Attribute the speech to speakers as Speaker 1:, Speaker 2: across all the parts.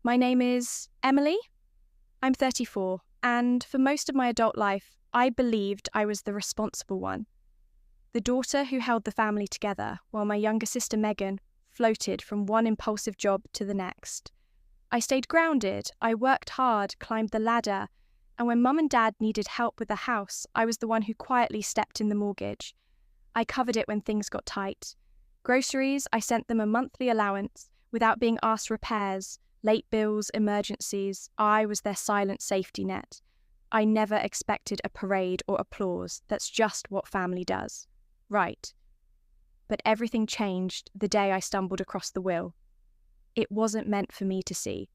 Speaker 1: My name is Emily. I'm 34, and for most of my adult life, I believed I was the responsible one. The daughter who held the family together, while my younger sister Megan floated from one impulsive job to the next. I stayed grounded, I worked hard, climbed the ladder, and when Mum and Dad needed help with the house, I was the one who quietly stepped in the mortgage. I covered it when things got tight. Groceries, I sent them a monthly allowance without being asked repairs, late bills, emergencies. I was their silent safety net. I never expected a parade or applause. That's just what family does. Right. But everything changed the day I stumbled across the will. It wasn't meant for me to see.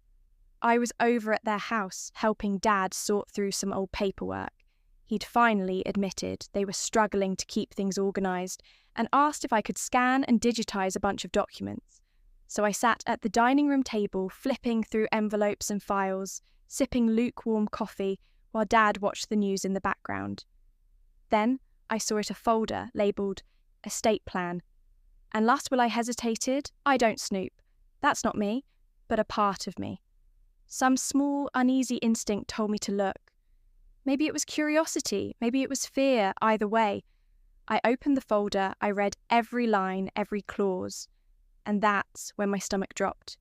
Speaker 1: I was over at their house, helping Dad sort through some old paperwork. He'd finally admitted they were struggling to keep things organised and asked if I could scan and digitise a bunch of documents. So I sat at the dining room table, flipping through envelopes and files, sipping lukewarm coffee while Dad watched the news in the background. Then I saw a folder labelled Estate Plan. And last will I hesitated, I don't snoop. That's not me, but a part of me. Some small, uneasy instinct told me to look. Maybe it was curiosity, maybe it was fear, either way. I opened the folder, I read every line, every clause. And that's when my stomach dropped.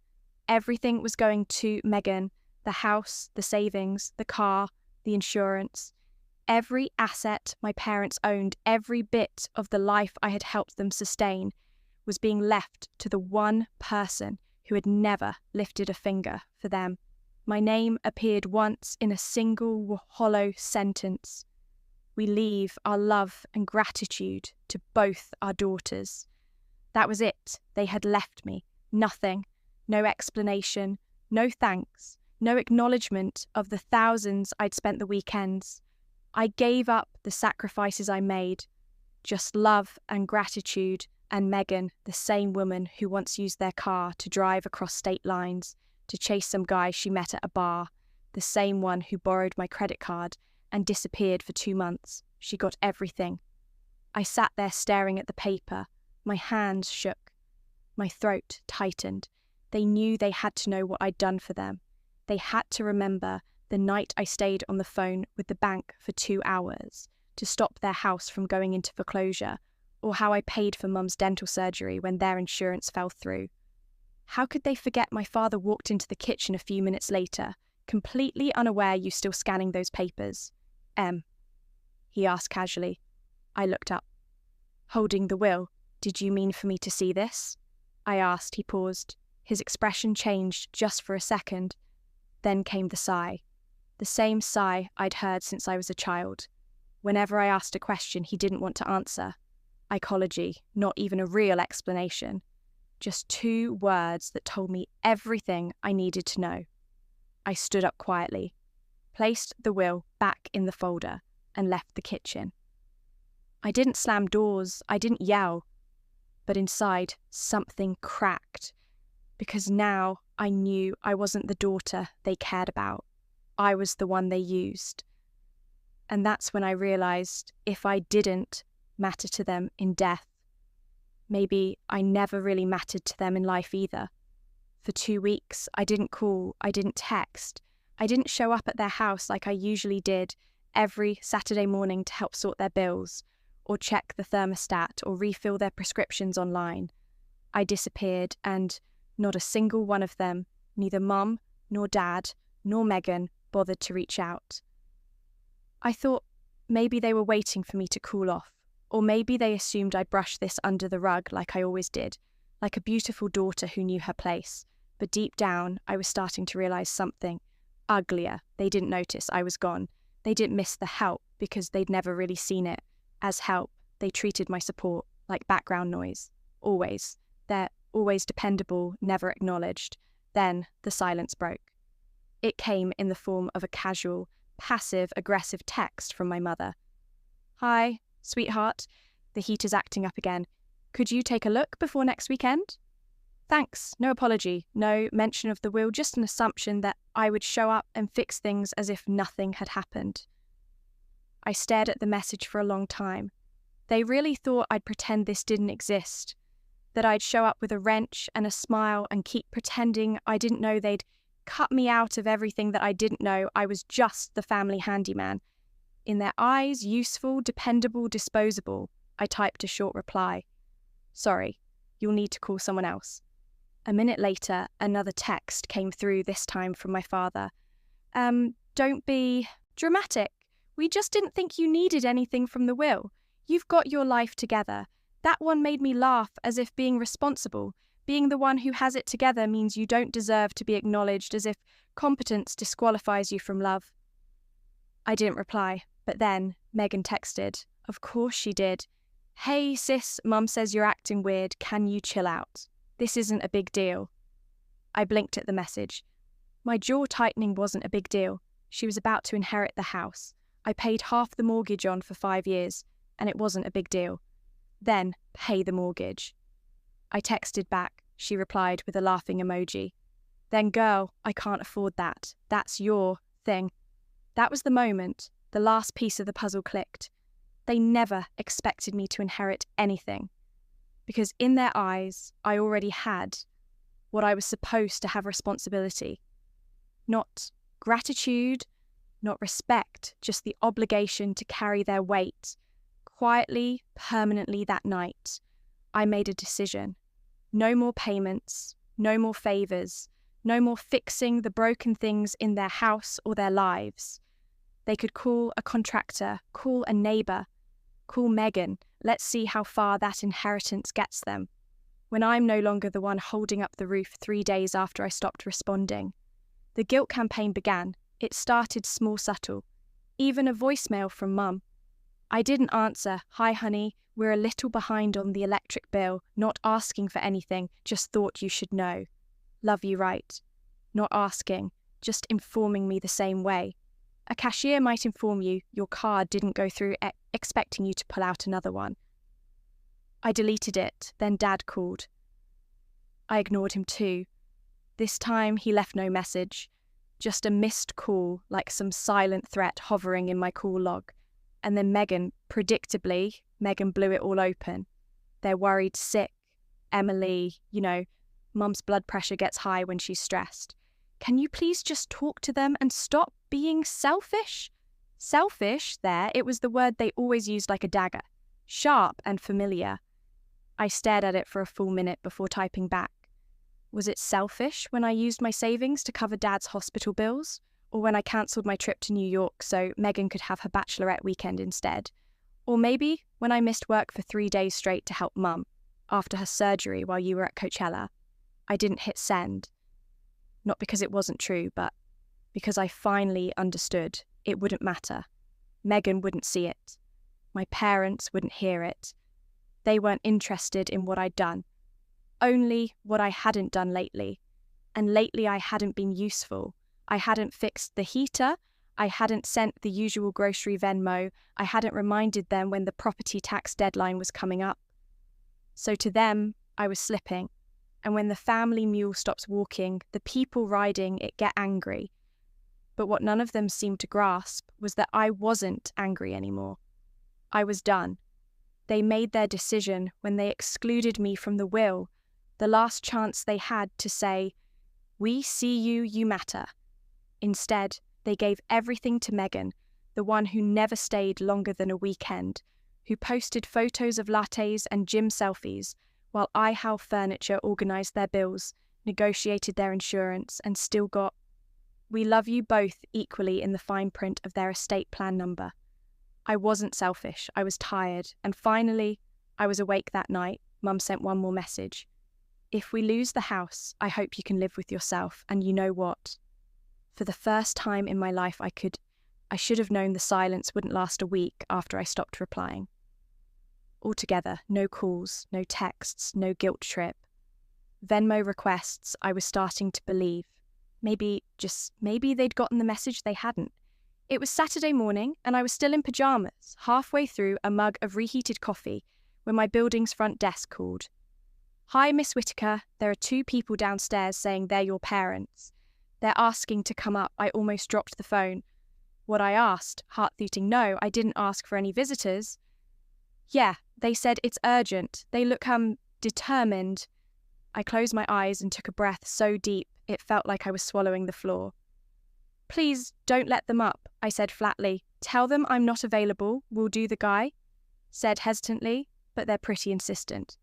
Speaker 1: Everything was going to Megan, the house, the savings, the car, the insurance. Every asset my parents owned, every bit of the life I had helped them sustain, was being left to the one person who had never lifted a finger for them. My name appeared once in a single hollow sentence. We leave our love and gratitude to both our daughters. That was it. They had left me. Nothing. No explanation. No thanks. No acknowledgement of the thousands I'd spent the weekends. I gave up the sacrifices I made. Just love and gratitude, and Megan, the same woman who once used their car to drive across state lines to chase some guy she met at a bar, the same one who borrowed my credit card and disappeared for 2 months. She got everything. I sat there staring at the paper. My hands shook. My throat tightened. They knew they had to know what I'd done for them. They had to remember the night I stayed on the phone with the bank for 2 hours to stop their house from going into foreclosure, or how I paid for Mum's dental surgery when their insurance fell through. How could they forget my father walked into the kitchen a few minutes later, completely unaware you still scanning those papers? He asked casually. I looked up. Holding the will. Did you mean for me to see this? I asked. He paused. His expression changed just for a second. Then came the sigh. The same sigh I'd heard since I was a child. Whenever I asked a question he didn't want to answer. Ecology, not even a real explanation. Just 2 words that told me everything I needed to know. I stood up quietly, placed the will back in the folder, and left the kitchen. I didn't slam doors, I didn't yell, but inside something cracked, because now I knew I wasn't the daughter they cared about. I was the one they used. And that's when I realised if I didn't matter to them in death, maybe I never really mattered to them in life either. For 2 weeks, I didn't call, I didn't text, I didn't show up at their house like I usually did every Saturday morning to help sort their bills, or check the thermostat, or refill their prescriptions online. I disappeared, and not a single one of them, neither Mum, nor Dad, nor Megan, bothered to reach out. I thought maybe they were waiting for me to cool off, or maybe they assumed I'd brush this under the rug like I always did, like a beautiful daughter who knew her place. But deep down, I was starting to realise something uglier. They didn't notice I was gone. They didn't miss the help because they'd never really seen it as help. They treated my support like background noise. Always. They're always dependable, never acknowledged. Then the silence broke. It came in the form of a casual, passive-aggressive text from my mother. Hi, sweetheart. The heater's acting up again. Could you take a look before next weekend? Thanks. No apology. No mention of the will, just an assumption that I would show up and fix things as if nothing had happened. I stared at the message for a long time. They really thought I'd pretend this didn't exist, that I'd show up with a wrench and a smile and keep pretending I didn't know they'd cut me out of everything that I didn't know. I was just the family handyman. In their eyes, useful, dependable, disposable. I typed a short reply. Sorry, you'll need to call someone else. A minute later, another text came through, this time from my father. Don't be dramatic. We just didn't think you needed anything from the will. You've got your life together. That one made me laugh, as if being responsible, being the one who has it together, means you don't deserve to be acknowledged, as if competence disqualifies you from love. I didn't reply, but then Megan texted. Of course she did. Hey sis, Mum says you're acting weird. Can you chill out? This isn't a big deal. I blinked at the message. My jaw tightening wasn't a big deal. She was about to inherit the house. I paid half the mortgage on for 5 years, and it wasn't a big deal. Then pay the mortgage. I texted back. She replied with a laughing emoji. Then girl, I can't afford that. That's your thing. That was the moment. The last piece of the puzzle clicked. They never expected me to inherit anything, because in their eyes, I already had what I was supposed to have responsibility. Not gratitude, not respect, just the obligation to carry their weight. Quietly, permanently that night, I made a decision. No more payments, no more favours, no more fixing the broken things in their house or their lives. They could call a contractor, call a neighbour, call Megan. Let's see how far that inheritance gets them. When I'm no longer the one holding up the roof 3 days after I stopped responding. The guilt campaign began. It started small, subtle. Even a voicemail from Mum. I didn't answer. Hi honey, we're a little behind on the electric bill. Not asking for anything, just thought you should know. Love you, right? Not asking, just informing me the same way. A cashier might inform you your card didn't go through, expecting you to pull out another one. I deleted it, then Dad called. I ignored him too. This time he left no message, just a missed call like some silent threat hovering in my call log. And then Megan, predictably, Megan blew it all open. They're worried sick. Emily, Mum's blood pressure gets high when she's stressed. Can you please just talk to them and stop being selfish? Selfish, there, it was the word they always used like a dagger. Sharp and familiar. I stared at it for a full minute before typing back. Was it selfish when I used my savings to cover Dad's hospital bills? Or when I cancelled my trip to New York so Megan could have her bachelorette weekend instead? Or maybe when I missed work for 3 days straight to help Mum after her surgery while you were at Coachella? I didn't hit send. Not because it wasn't true, but because I finally understood it wouldn't matter. Megan wouldn't see it. My parents wouldn't hear it. They weren't interested in what I'd done. Only what I hadn't done lately. And lately I hadn't been useful. I hadn't fixed the heater. I hadn't sent the usual grocery Venmo. I hadn't reminded them when the property tax deadline was coming up. So to them, I was slipping. And when the family mule stops walking, the people riding it get angry. But what none of them seemed to grasp was that I wasn't angry anymore. I was done. They made their decision when they excluded me from the will, the last chance they had to say, "We see you, you matter." Instead, they gave everything to Megan, the one who never stayed longer than a weekend, who posted photos of lattes and gym selfies, while iHouse Furniture organised their bills, negotiated their insurance, and still got, "We love you both," equally in the fine print of their estate plan number. I wasn't selfish, I was tired, and finally, I was awake that night. Mum sent one more message. "If we lose the house, I hope you can live with yourself, and you know what?" For the first time in my life I should have known the silence wouldn't last a week after I stopped replying. Altogether, no calls, no texts, no guilt trip. Venmo requests I was starting to believe. Maybe they'd gotten the message they hadn't. It was Saturday morning and I was still in pyjamas, halfway through a mug of reheated coffee, when my building's front desk called. "Hi, Miss Whitaker, there are 2 people downstairs saying they're your parents. They're asking to come up." I almost dropped the phone. What I asked, heart-thuting no, I didn't ask for any visitors. "Yeah, they said it's urgent. They look, determined." I closed my eyes and took a breath so deep It felt like I was swallowing the floor. "Please, don't let them up," I said flatly. "Tell them I'm not available, we'll do the guy." Said hesitantly, but they're pretty insistent.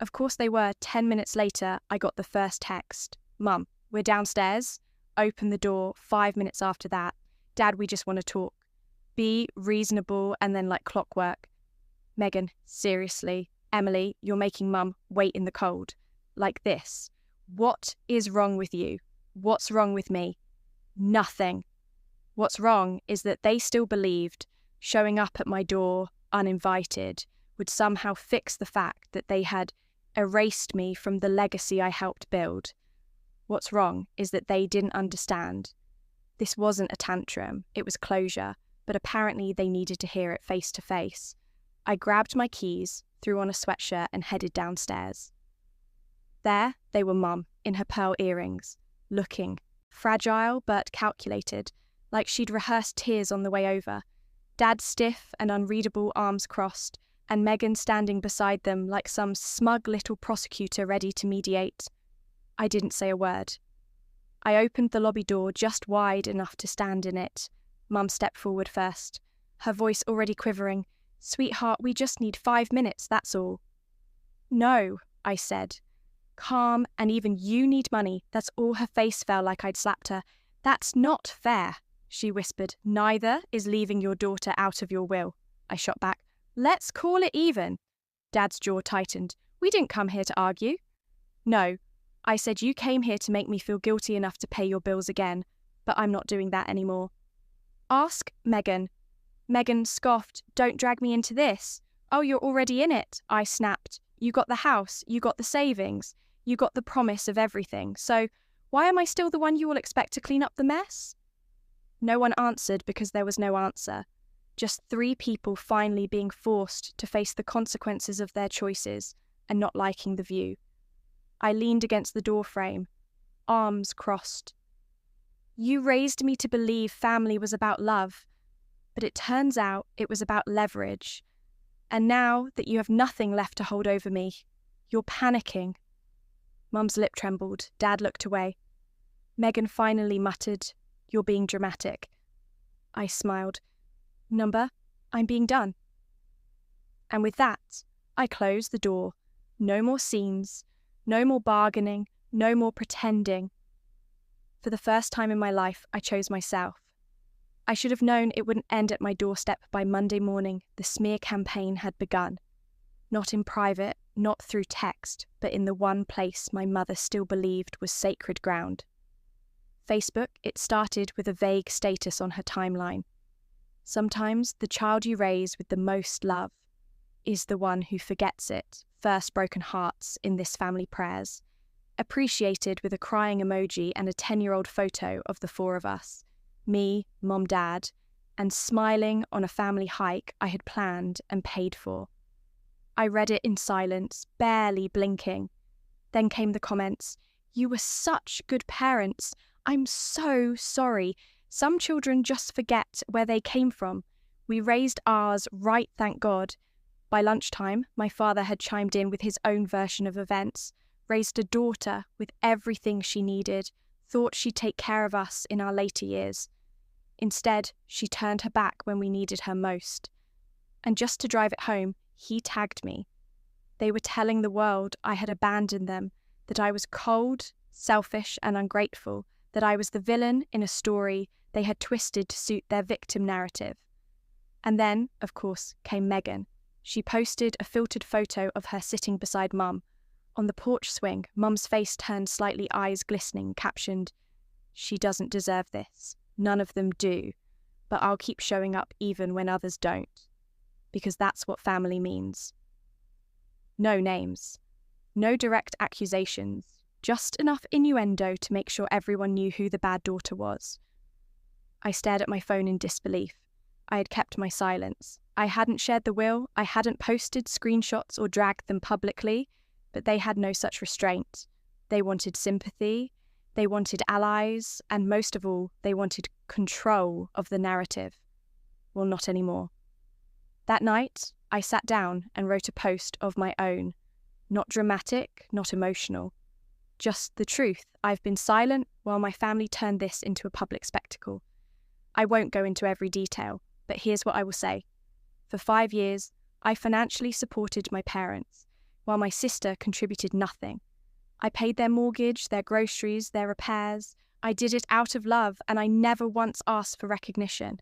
Speaker 1: Of course they were. 10 minutes later, I got the first text. "Mum, we're downstairs." Open the door 5 minutes after that. "Dad, we just want to talk." Be reasonable and then like clockwork. "Megan, seriously. Emily, you're making Mum wait in the cold. Like this. What is wrong with you? What's wrong with me?" "Nothing. What's wrong is that they still believed showing up at my door uninvited would somehow fix the fact that they had erased me from the legacy I helped build. What's wrong is that they didn't understand. This wasn't a tantrum, it was closure, but apparently they needed to hear it face to face. I grabbed my keys, threw on a sweatshirt and headed downstairs. There they were, Mum, in her pearl earrings, looking fragile but calculated, like she'd rehearsed tears on the way over. Dad stiff and unreadable, arms crossed, and Megan standing beside them like some smug little prosecutor ready to mediate. I didn't say a word. I opened the lobby door just wide enough to stand in it. Mum stepped forward first, her voice already quivering. "Sweetheart, we just need 5 minutes, that's all." "No," I said. Calm, "and even you need money." That's all. Her face fell like I'd slapped her. "That's not fair," she whispered. "Neither is leaving your daughter out of your will." I shot back. "Let's call it even." Dad's jaw tightened. "We didn't come here to argue." "No, I said you came here to make me feel guilty enough to pay your bills again, but I'm not doing that anymore." "Ask Megan." Megan scoffed. "Don't drag me into this." "Oh, you're already in it," I snapped. "You got the house, you got the savings, you got the promise of everything, so why am I still the one you all expect to clean up the mess?" No one answered because there was no answer. Just 3 people finally being forced to face the consequences of their choices and not liking the view. I leaned against the doorframe, arms crossed. "You raised me to believe family was about love, but it turns out it was about leverage. And now that you have nothing left to hold over me, you're panicking." Mum's lip trembled. Dad looked away. Megan finally muttered, "You're being dramatic." I smiled. "Number, I'm being done." And with that, I closed the door. No more scenes, no more bargaining, no more pretending. For the first time in my life, I chose myself. I should have known it wouldn't end at my doorstep by Monday morning. The smear campaign had begun. Not in private, not through text, but in the one place my mother still believed was sacred ground. Facebook, it started with a vague status on her timeline. Sometimes the child you raise with the most love is the one who forgets it. First broken hearts in this family prayers. Appreciated with a crying emoji and a 10-year-old photo of the 4 of us. Me, Mom, Dad, and smiling on a family hike I had planned and paid for. I read it in silence, barely blinking. Then came the comments. "You were such good parents. I'm so sorry. Some children just forget where they came from. We raised ours right, thank God." By lunchtime, my father had chimed in with his own version of events, raised a daughter with everything she needed, thought she'd take care of us in our later years. Instead, she turned her back when we needed her most. And just to drive it home, he tagged me. They were telling the world I had abandoned them, that I was cold, selfish, and ungrateful, that I was the villain in a story they had twisted to suit their victim narrative. And then, of course, came Megan. She posted a filtered photo of her sitting beside Mum. On the porch swing, Mum's face turned slightly, eyes glistening, captioned, "She doesn't deserve this. None of them do. But I'll keep showing up even when others don't. Because that's what family means." No names. No direct accusations. Just enough innuendo to make sure everyone knew who the bad daughter was. I stared at my phone in disbelief. I had kept my silence. I hadn't shared the will, I hadn't posted screenshots or dragged them publicly, but they had no such restraint. They wanted sympathy, they wanted allies, and most of all, they wanted control of the narrative. Well, not anymore. That night, I sat down and wrote a post of my own. Not dramatic, not emotional. just the truth. I've been silent while my family turned this into a public spectacle. I won't go into every detail, but here's what I will say. For 5 years, I financially supported my parents, while my sister contributed nothing. I paid their mortgage, their groceries, their repairs. I did it out of love, and I never once asked for recognition.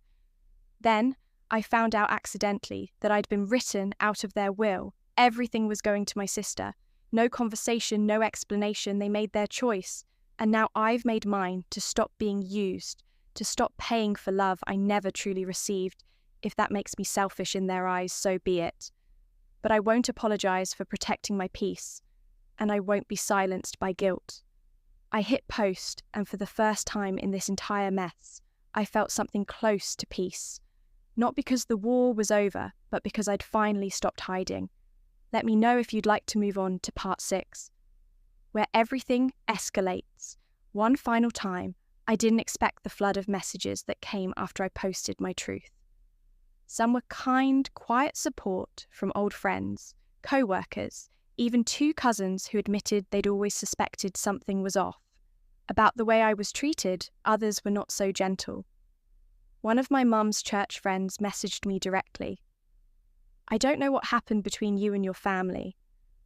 Speaker 1: Then, I found out accidentally that I'd been written out of their will. Everything was going to my sister. No conversation, no explanation. They made their choice. And now I've made mine to stop being used, to stop paying for love I never truly received. If that makes me selfish in their eyes, so be it. But I won't apologize for protecting my peace, and I won't be silenced by guilt. I hit post, and for the first time in this entire mess, I felt something close to peace. Not because the war was over, but because I'd finally stopped hiding. Let me know if you'd like to move on to part 6, where everything escalates. One final time, I didn't expect the flood of messages that came after I posted my truth. Some were kind, quiet support from old friends, co-workers, even 2 cousins who admitted they'd always suspected something was off. About the way I was treated, others were not so gentle. One of my mum's church friends messaged me directly. I don't know what happened between you and your family,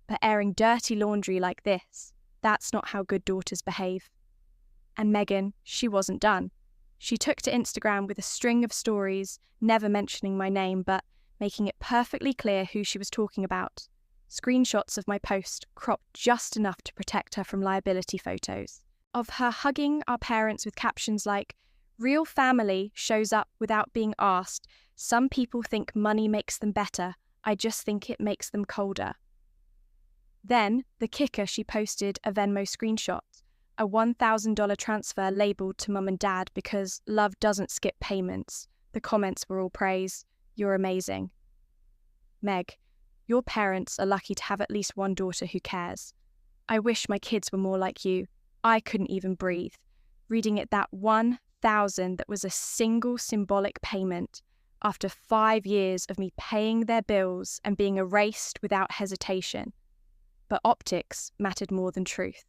Speaker 1: but airing dirty laundry like this, that's not how good daughters behave. And Megan, she wasn't done. She took to Instagram with a string of stories, never mentioning my name, but making it perfectly clear who she was talking about. Screenshots of my post cropped just enough to protect her from liability photos. Of her hugging our parents with captions like, "Real family shows up without being asked. Some people think money makes them better. I just think it makes them colder." Then, the kicker, she posted a Venmo screenshot. A $1,000 transfer labelled to mum and dad because love doesn't skip payments. The comments were all praise. You're amazing. Meg, your parents are lucky to have at least one daughter who cares. I wish my kids were more like you. I couldn't even breathe. Reading it that 1,000 that was a single symbolic payment after 5 years of me paying their bills and being erased without hesitation. But optics mattered more than truth.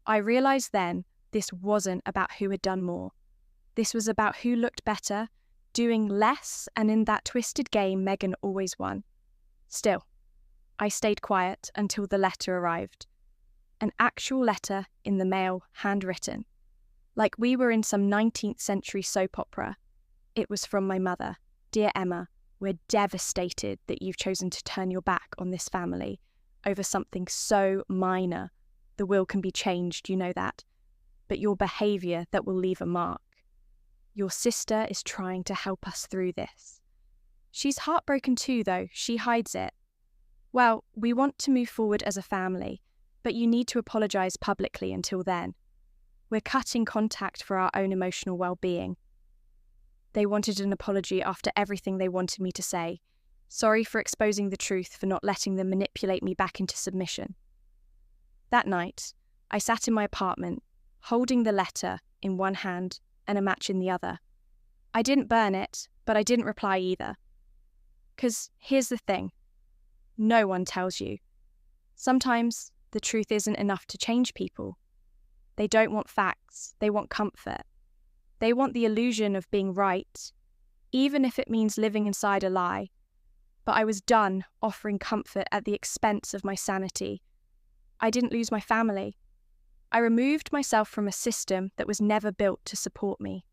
Speaker 1: I realised then this wasn't about who had done more. This was about who looked better, doing less, and in that twisted game, Megan always won. Still, I stayed quiet until the letter arrived. An actual letter in the mail, handwritten. Like we were in some 19th century soap opera. It was from my mother. "Dear Emma, we're devastated that you've chosen to turn your back on this family over something so minor. The will can be changed, you know that, but your behaviour that will leave a mark. Your sister is trying to help us through this. She's heartbroken too, though. She hides it. Well, we want to move forward as a family, but you need to apologise publicly until then. We're cutting contact for our own emotional well-being." They wanted an apology after everything they wanted me to say. Sorry for exposing the truth, for not letting them manipulate me back into submission. That night, I sat in my apartment, holding the letter in one hand and a match in the other. I didn't burn it, but I didn't reply either. 'Cause here's the thing. No one tells you. Sometimes the truth isn't enough to change people. They don't want facts, they want comfort. They want the illusion of being right, even if it means living inside a lie. But I was done offering comfort at the expense of my sanity. I didn't lose my family. I removed myself from a system that was never built to support me.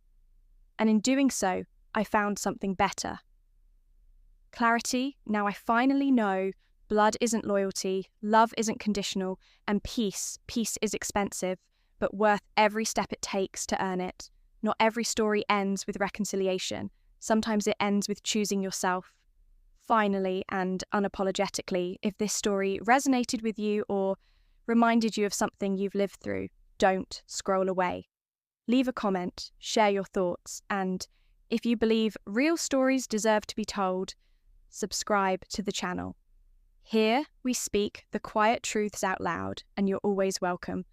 Speaker 1: And in doing so, I found something better. Clarity. Now I finally know blood isn't loyalty, love isn't conditional, and peace is expensive, but worth every step it takes to earn it. Not every story ends with reconciliation. Sometimes it ends with choosing yourself. Finally and unapologetically, if this story resonated with you or reminded you of something you've lived through, don't scroll away. Leave a comment, share your thoughts, and if you believe real stories deserve to be told, subscribe to the channel. Here we speak the quiet truths out loud, and you're always welcome.